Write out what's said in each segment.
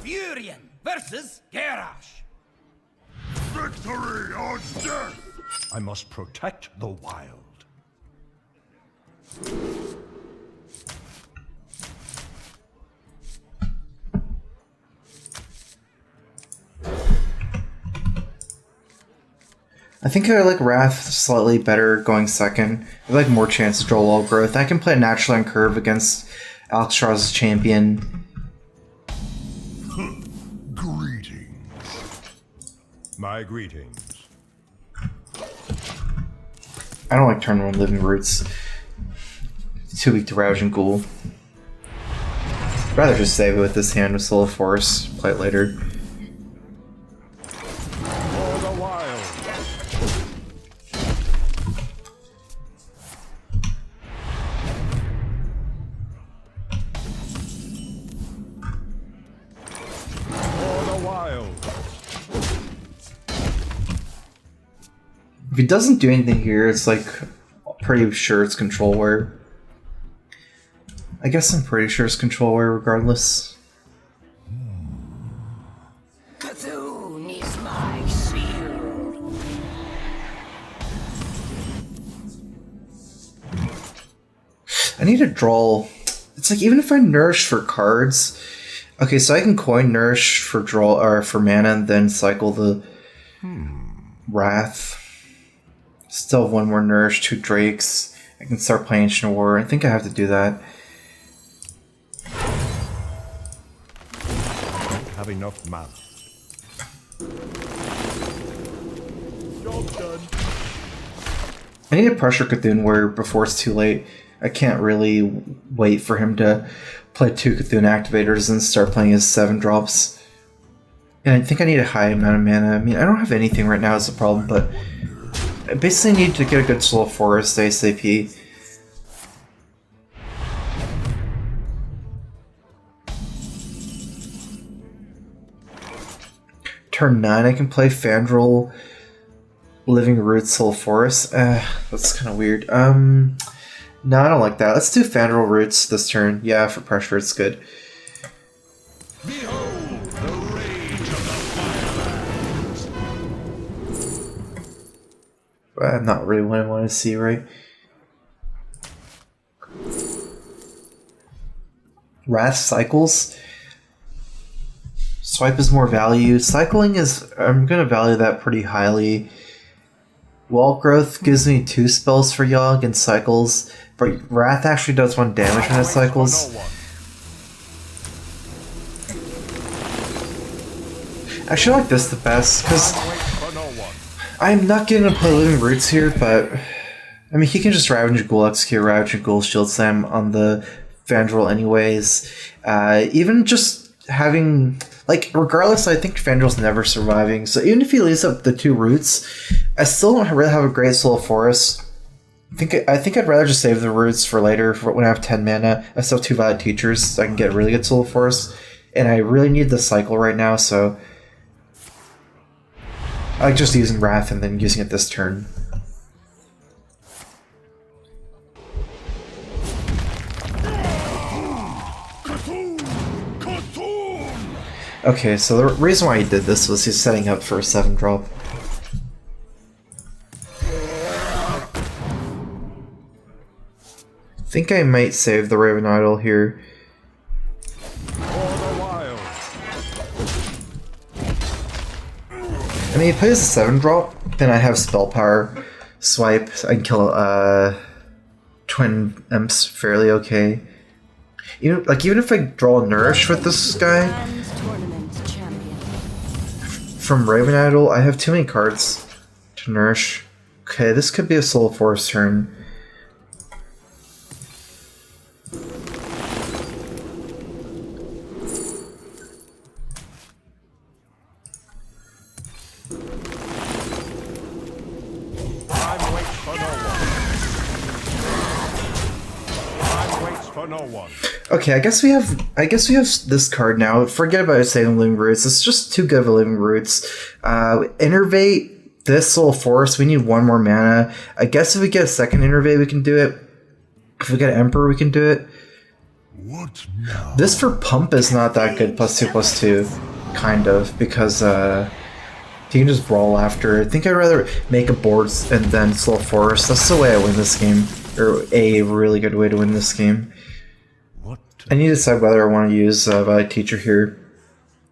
Furion versus Garrosh. Victory or death! I must protect the wild. I think I like Wrath slightly better going second. I like more chance to draw wall growth. I can play naturally on curve against Alexstras's champion. Greetings. My greetings. I don't like turn 1 Living Roots. It's too weak to Rouge and Ghoul. I'd rather just save it with this hand with Soul of Force, play it later. For the wild. For the wild. If he doesn't do anything here, it's like pretty sure it's control wear. I guess I'm pretty sure it's control wear regardless. Cthulhu is my shield. I need to draw. It's like even if I nourish for cards, okay, so I can coin nourish for draw or for mana and then cycle the Wrath. Still have one more nourish, 2 Drakes. I can start playing Ancient War. I think I have to do that. Have enough mana. Job done. I need to pressure Cthulhu Warrior before it's too late. I can't really wait for him to play 2 Cthulhu activators and start playing his 7 drops. And I think I need a high amount of mana. I mean, I don't have anything right now as a problem, but I basically need to get a good Soul of Forest ASAP. Turn 9, I can play Fandral, Living Roots, Soul of Forest. That's kind of weird. No, I don't like that. Let's do Fandral Roots this turn. Yeah, for pressure, it's good. Behold the rage of the firelands. Not really what I want to see, right? Wrath cycles. Swipe is more value. Cycling is... I'm going to value that pretty highly. Wall Growth gives me 2 spells for Yogg and cycles, but Wrath actually does 1 damage when it cycles. I actually like this the best, because I'm not getting to play Living Roots here, but... I mean, he can just Ravage Ghoul, execute Ravage Ghoul, Shield Slam on the Fandral anyways. Even just having... Like, regardless, I think Fandral's never surviving, so even if he leaves up the 2 roots, I still don't really have a great Soul of Forest. I think I'd rather just save the roots for later, for when I have 10 mana. I still have 2 Valid Teachers, so I can get a really good Soul of Forest. And I really need the cycle right now, so... I like just using Wrath and then using it this turn. Okay, so the reason why he did this was he's setting up for a 7-drop. I think I might save the Raven Idol here. I mean, he plays a 7-drop, then I have Spell Power, Swipe, I can kill Twin Imps fairly okay. Even if I draw Nourish with this guy, from Raven Idol, I have too many cards to Nourish. Okay, this could be a Soul of Force turn. Okay, I guess we have this card now. Forget about saving Living Roots. It's just too good of a Living Roots. Innervate this Soul of Force. We need 1 more mana. I guess if we get a second Innervate, we can do it. If we get Emperor, we can do it. What now? This for pump is not that good, +2/+2, kind of, because you can just brawl after. I think I'd rather make a board and then slow forest. That's the way I win this game, or a really good way to win this game. What? I need to decide whether I want to use Valid Teacher here.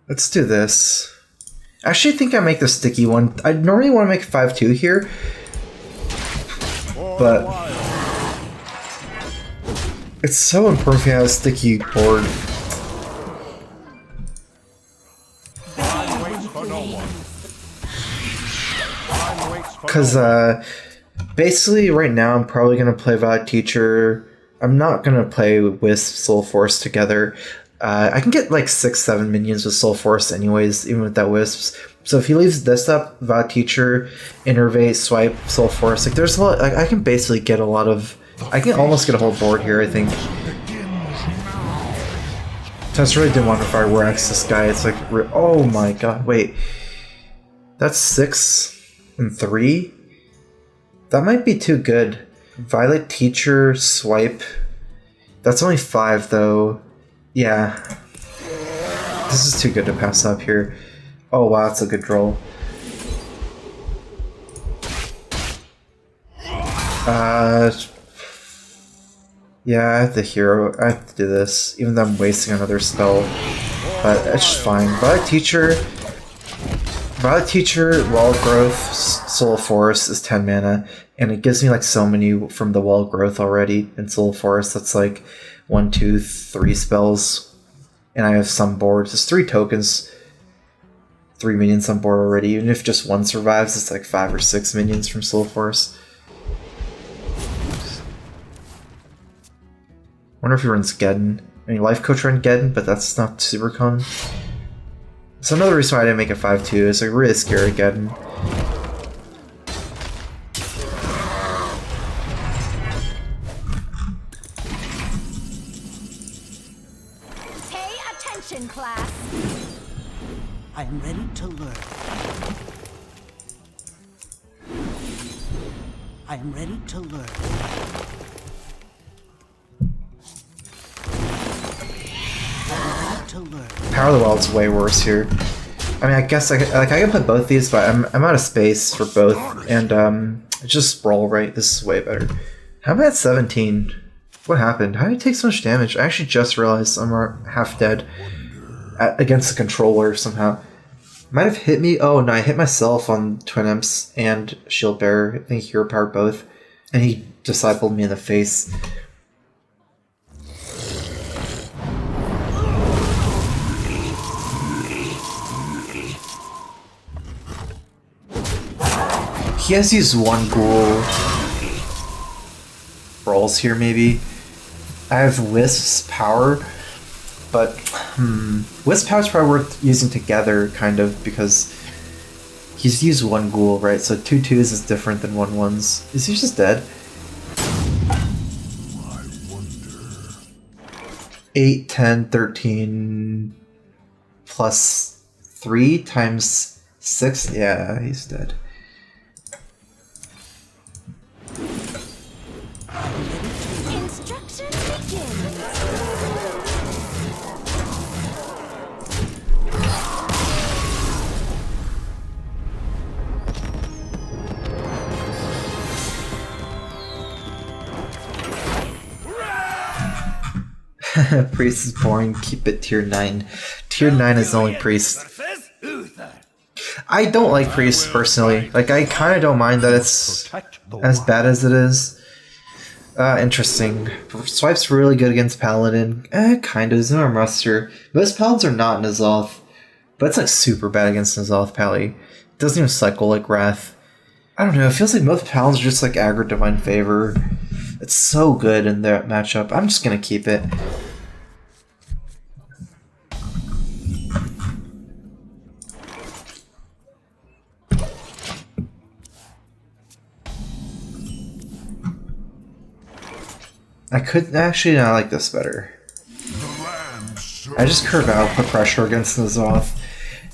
Let's do this. Actually, I think I make the sticky one. I normally want to make 5/2 here, but it's so important if you have a sticky board. Because basically right now I'm probably going to play Valid Teacher. I'm not going to play Wisp, Soul Force together. I can get like 6-7 minions with Soul Force anyways, even without Wisps. So if he leaves this up, Valid Teacher, Innervate, Swipe, Soul Force, like there's a lot, like I can basically get a lot of, I can almost get a whole board here, I think. So I just really didn't want to Fireworks this guy. It's like, oh my god, wait. That's 6 and 3? That might be too good. Violet Teacher, Swipe. That's only 5 though. Yeah. This is too good to pass up here. Oh wow, that's a good roll. Yeah, I have the hero. I have to do this, even though I'm wasting another spell. But it's just fine. Violet Teacher, Wall Growth, Soul Force is 10 mana, and it gives me like so many from the Wall Growth already in Soul Force. That's like 1, 2, 3 spells, and I have some boards. It's 3 tokens, 3 minions on board already. Even if just one survives, it's like 5 or 6 minions from Soul Force. Wonder if he runs Geddon. I mean, Life Coach ran Geddon, but that's not super common. So another reason why I didn't make a 5/2 is like really scared of Geddon. Pay attention, class. I am ready to learn. I am ready to learn. Power of the Wild's way worse here. I mean, I guess I can put both these, but I'm out of space for both, and just Sprawl, right? This is way better. How am I at 17? What happened? How did I take so much damage? I actually just realized I'm half dead against the controller somehow. Might have hit me. Oh no, I hit myself on Twin Imps and Shield Bearer. I think Hero Power both, and he discipled me in the face. He has used 1 ghoul. Brawls here, maybe. I have Wisp's Power, but Wisp's Power is probably worth using together, kind of, because he's used 1 ghoul, right? So 2 2s is different than 1 1s. Is he just dead? I wonder. 8, 10, 13 plus 3 times 6? Yeah, he's dead. Instruction begins. Priest is boring, keep it tier 9. Tier 9 is the only priest. I don't like priests personally. Like, I kind of don't mind that it's as bad as it is. Interesting. Swipe's really good against Paladin. Kind of. There's no muster. Most Paladins are not N'Zoth, but it's like super bad against N'Zoth Pally. It doesn't even cycle like Wrath. I don't know, it feels like most Paladins are just like aggro Divine Favor. It's so good in that matchup. I'm just gonna keep it. I could actually not like this better. I just curve out, put pressure against N'Zoth.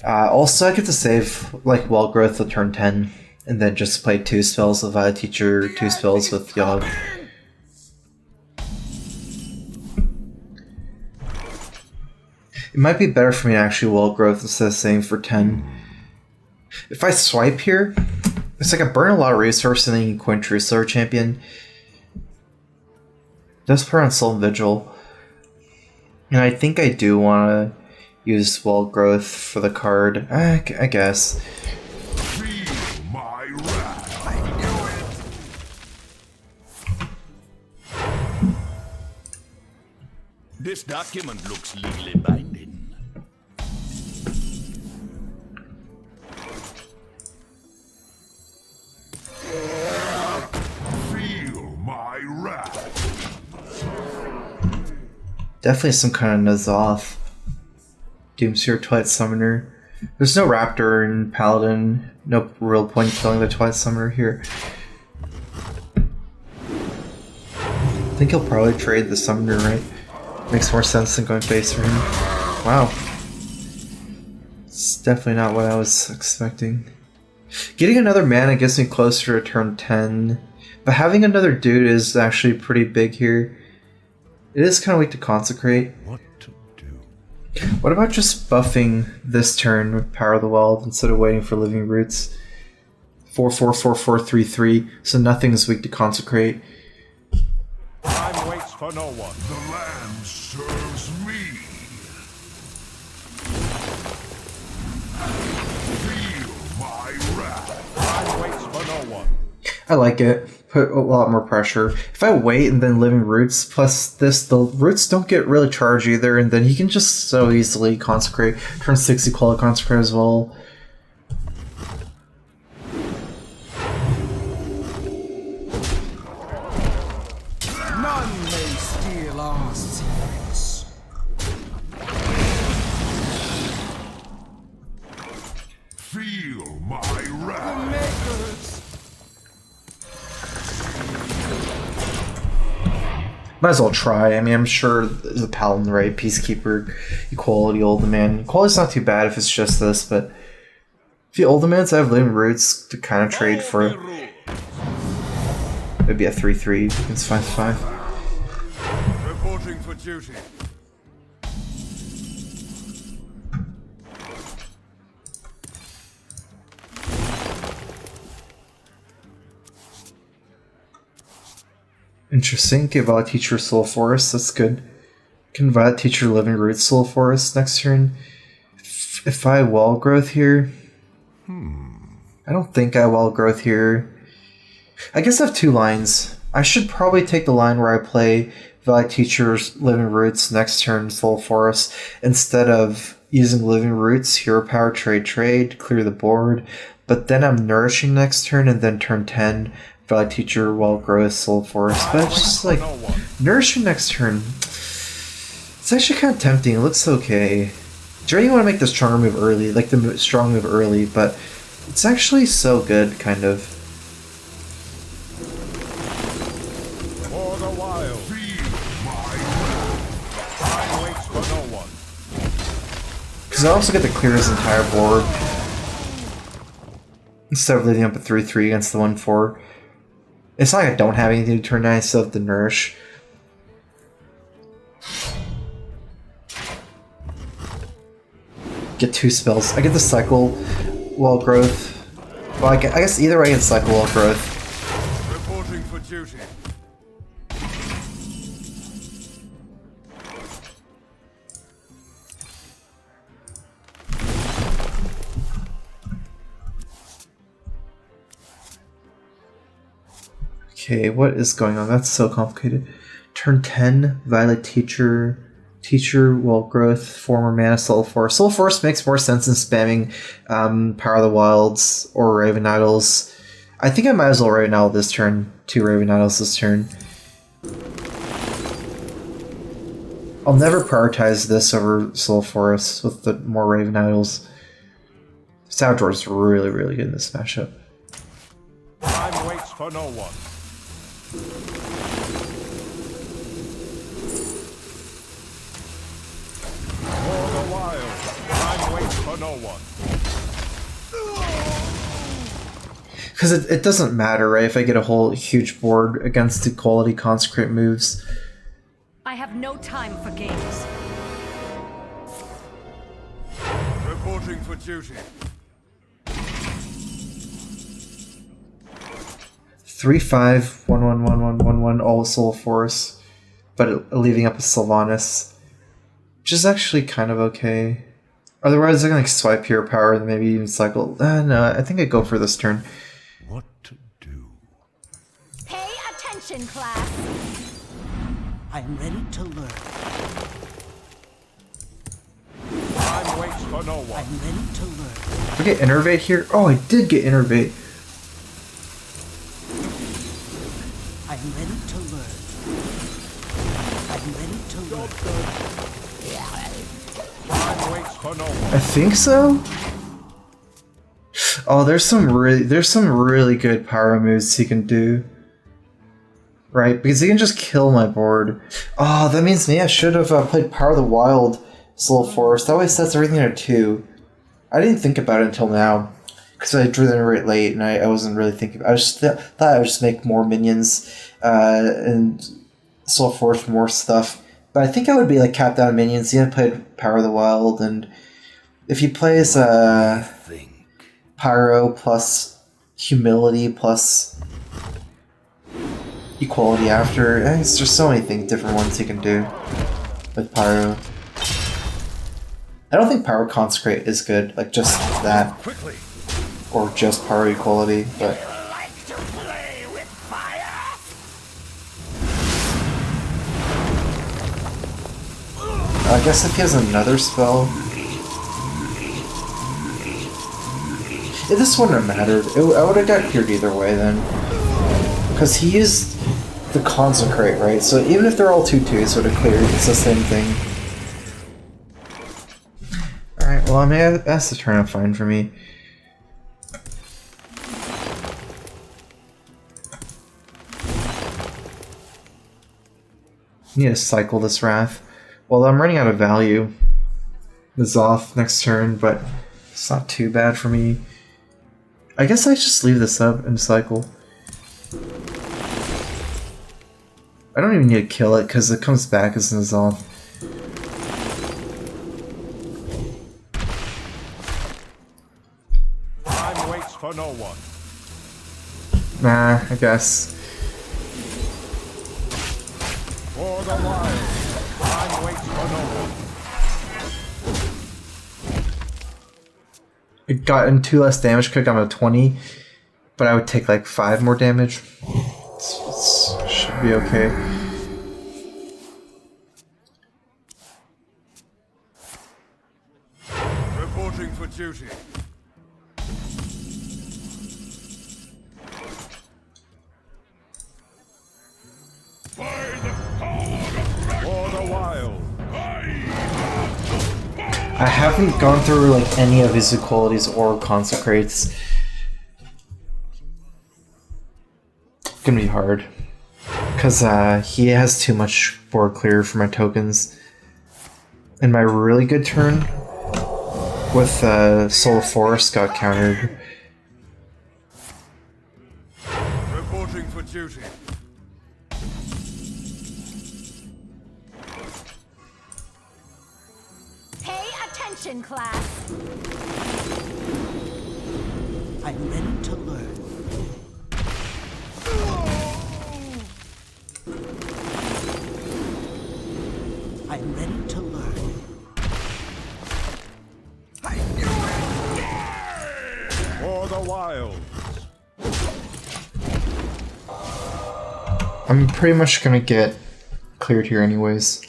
Also, I get to save like Wall Growth to turn 10, and then just play 2 spells with Violet Teacher, 2 spells with Yogg. It might be better for me to actually wall growth instead of saying for 10. If I swipe here, it's like I burn a lot of resources and then you can quench Resource Champion. Does put on Soul Vigil. And I think I do want to use wall growth for the card. I guess. Feel my wrath. I knew it. This document looks legally binding. Feel my wrath. Definitely some kind of Nazoth. Doomsphere Twilight Summoner. There's no Raptor in Paladin. No real point killing the Twilight Summoner here. I think he'll probably trade the Summoner, right? Makes more sense than going face for him. Wow. It's definitely not what I was expecting. Getting another mana gets me closer to turn 10. But having another dude is actually pretty big here. It is kind of weak to Consecrate. What to do? What about just buffing this turn with Power of the Wild instead of waiting for Living Roots? 4-4-4-4-3-3, so nothing is weak to Consecrate. Time waits for no one. The land serves me. Feel my wrath. Time waits for no one. I like it. Put a lot more pressure. If I wait and then Living Roots plus this, the roots don't get really charged either, and then he can just so easily Consecrate. Turn 6 equal to Consecrate as well. None may steal our secrets. Feel my wrath. Makers. Might as well try. I mean, I'm sure the Paladin, right? Peacekeeper, Equality, Old Man. Equality's not too bad if it's just this, but if the Old Mans have Living Roots to kind of trade for, maybe a 3-3 against 5-5. Reporting for duty. Interesting. Give Violet Teacher Soul Forest. That's good. Can Violet Teacher Living Roots Soul Forest next turn? If I wall growth here, I don't think I wall growth here. I guess I have two lines. I should probably take the line where I play Violet Teacher's Living Roots next turn Soul Forest instead of using Living Roots, Hero Power, trade, clear the board. But then I'm Nourishing next turn and then turn 10. Violet Teacher, Wall Growth, Soul Forest, but it's just like Nourishing next turn. It's actually kind of tempting. It looks okay. Do you really want to make the stronger move early, like the strong move early? But it's actually so good, kind of. For the wild. Feel my wrath. Time waits for no one. Because I also get to clear his entire board instead of leaving up a 3-3 against the 1-4. It's not like I don't have anything to turn 9, I still have to Nourish. Get 2 spells. I get the Cycle Wall Growth. Well, I guess either way I get Cycle Wall Growth. Reporting for duty. Okay, what is going on? That's so complicated. Turn 10, Violet Teacher, Wall Growth, 4 more mana, Soul Force. Soul Force makes more sense than spamming Power of the Wilds or Raven Idols. I think I might as well Raven Idol this turn, 2 Raven Idols this turn. I'll never prioritize this over Soul Forest with the more Raven Idols. Salvador's really, really good in this matchup. Time waits for no one. For the wild. Time waits for no one. Because it doesn't matter, right? If I get a whole huge board against the quality Consecrate moves. I have no time for games. Reporting for duty. 3/5, 1/1, all Soul Force, but leaving up a Sylvanas, which is actually kind of okay. Otherwise, I can like swipe Hero Power and maybe even cycle. No, I think I go for this turn. What to do? Pay attention, class. I am ready to learn. Time waits for no I one. am ready to learn. Did I get Innervate here? Oh, I did get Innervate. I am ready to learn. I am ready to learn. Time waits for no one. I think so. Oh, there's some really good power moves he can do. Right, because he can just kill my board. Oh, that means me. I should have played Power of the Wild, Soul Force. That way it sets everything at 2. I didn't think about it until now, because I drew the Innervate late, and I wasn't really thinking. I just thought I would just make more minions and Soul Force more stuff. But I think I would be like capped down on minions. He had played Power of the Wild, and if he plays Pyro plus Humility plus Equality after, there's just so many different ones he can do with Pyro. I don't think Pyro Consecrate is good, like just that, Quickly. or just Pyro Equality, but I guess if he has another spell, this wouldn't have mattered. I would have got cleared either way then, because he used the Consecrate, right? So even if they're all 2/2s, would have cleared. It's the same thing. Alright, well, I mean, that's the turn out fine for me. Need to cycle this Wrath. Well, I'm running out of value. This off next turn, but it's not too bad for me. I guess I just leave this up and cycle. I don't even need to kill it because it comes back as an Azoth. Time waits for no one. Nah, I guess. For the wild. Time waits for no one. It gotten 2 less damage, could have gotten a 20, but I would take like 5 more damage. Should be okay. Reporting for duty. For the wild. I haven't gone through like any of his equalities or consecrates. It's gonna be hard. Because he has too much board clear for my tokens. And my really good turn with Soul Forest got countered. Reporting for duty. Pay attention, class. I'm ready to learn. I'm ready to learn. For the wild. I'm pretty much gonna get cleared here anyways.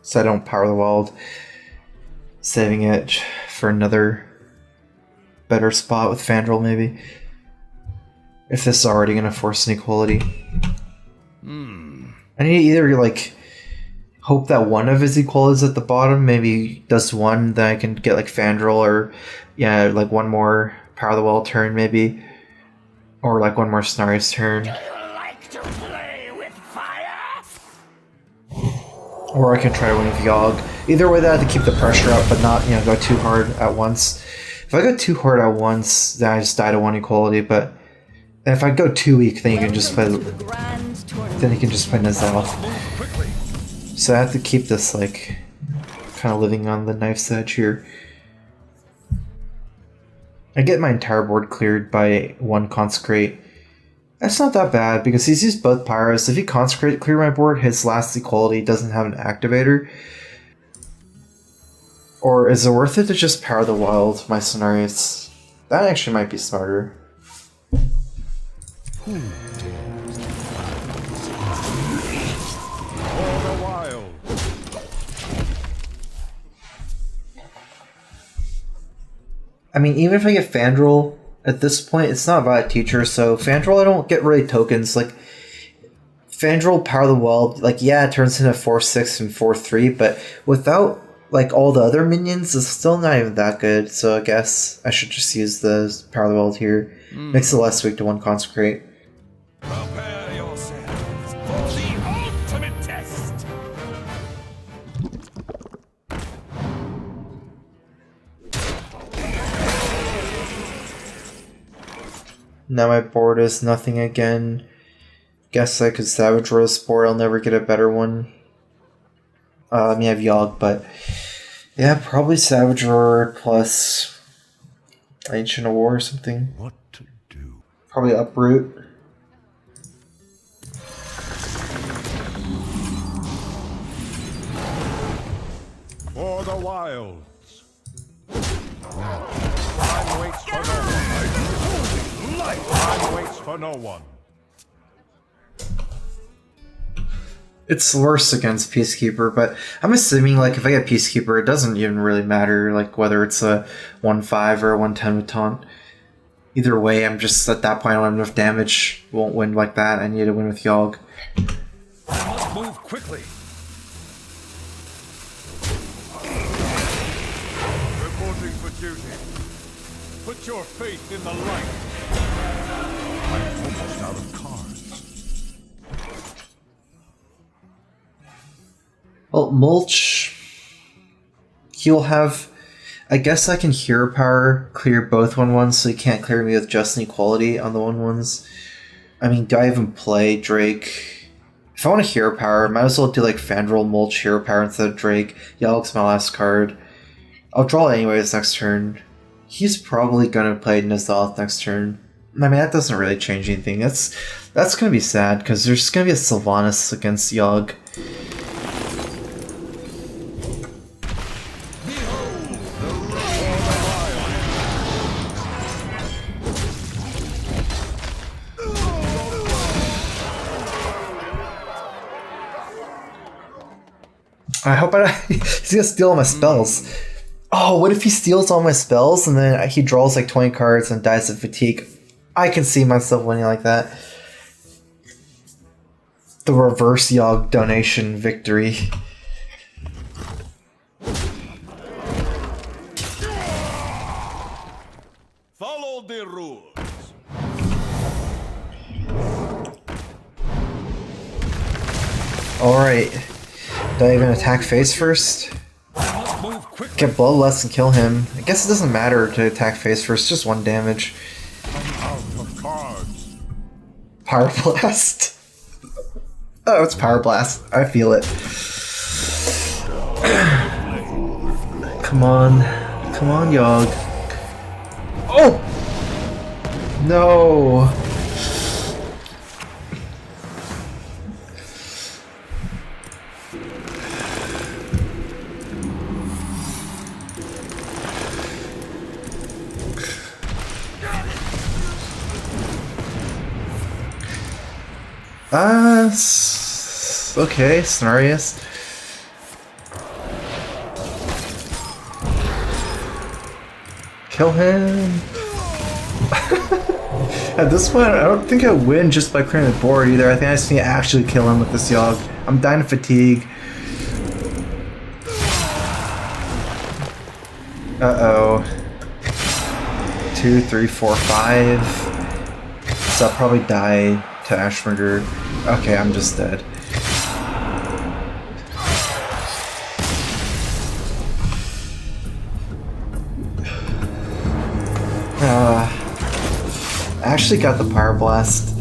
So I don't Power the Wild. Saving it for another better spot with Fandral maybe. If this is already gonna force an equality. I need to either like hope that one of his equalities at the bottom maybe does one, then I can get like Fandral, or yeah, like one more Power of the Wild turn maybe. Or like one more Snarius turn. Or I can try to win with Yogg. Either way, I have to keep the pressure up, but not, go too hard at once. If I go too hard at once, then I just die to one equality. But if I go too weak, then you can just play. Then you can just play Nazoth. So I have to keep this like kind of living on the knife's edge here. I get my entire board cleared by 1 Consecrate. That's not that bad, because he's used both Pyros. If he Consecrate clear my board, his last equality doesn't have an activator. Or is it worth it to just Power the Wild, my scenarios? That actually might be smarter. For the wild. I mean, even if I get Fandral, at this point, it's not about Teacher, so Fandral, I don't get really tokens. Like, Fandral, Power the Wild, like, yeah, it turns into 4-6 and 4-3, but without, like, all the other minions, it's still not even that good, so I guess I should just use the Power the Wild here. Makes it less weak to 1 Consecrate. Prepare yourselves for the ultimate test. Now my board is nothing again. Guess I could Savage Roll this board, I'll never get a better one. I mean, I have Yogg, but yeah, probably Savage Roar plus Ancient of War or something. What to do? Probably Uproot. For the wilds. Time waits for no one. Time waits for no one. It's worse against Peacekeeper, but I'm assuming, like, if I get Peacekeeper, it doesn't even really matter, like, whether it's a 1-5 or a 1-10 with taunt. Either way, I'm just, at that point, I don't have enough damage. Won't win like that. I need to win with Yogg. I must move quickly. Reporting for duty. Put your faith in the light. I'm almost out of cards. Well, Mulch, he'll have, I guess I can Hero Power clear both 1-1s, so he can't clear me with just an equality on the 1-1s. I mean, do I even play Drake? If I want a Hero Power, I might as well do like Fandral, Mulch, Hero Power instead of Drake. Yogg's my last card. I'll draw it anyways next turn. He's probably gonna play Nizalth next turn. I mean, that doesn't really change anything. That's gonna be sad, because there's gonna be a Sylvanas against Yogg. I hope he's gonna steal all my spells. Oh, what if he steals all my spells and then he draws like 20 cards and dies of fatigue? I can see myself winning like that. The reverse Yogg donation victory. Follow the rules. Alright. Do I even attack face first? I must move quickly. Get Bloodlust and kill him. I guess it doesn't matter to attack face first, just 1 damage. I'm out of cards. Power Blast. Oh, it's Power Blast. I feel it. Come on. Come on, Yogg. Oh! No! Okay, Scenarios. Kill him. At this point, I don't think I win just by clearing the board either. I think I just need to actually kill him with this Yogg. I'm dying of fatigue. Uh-oh. 2, 3, 4, 5. So I'll probably die to Ashmurder. Okay, I'm just dead. I actually got the Power Blast.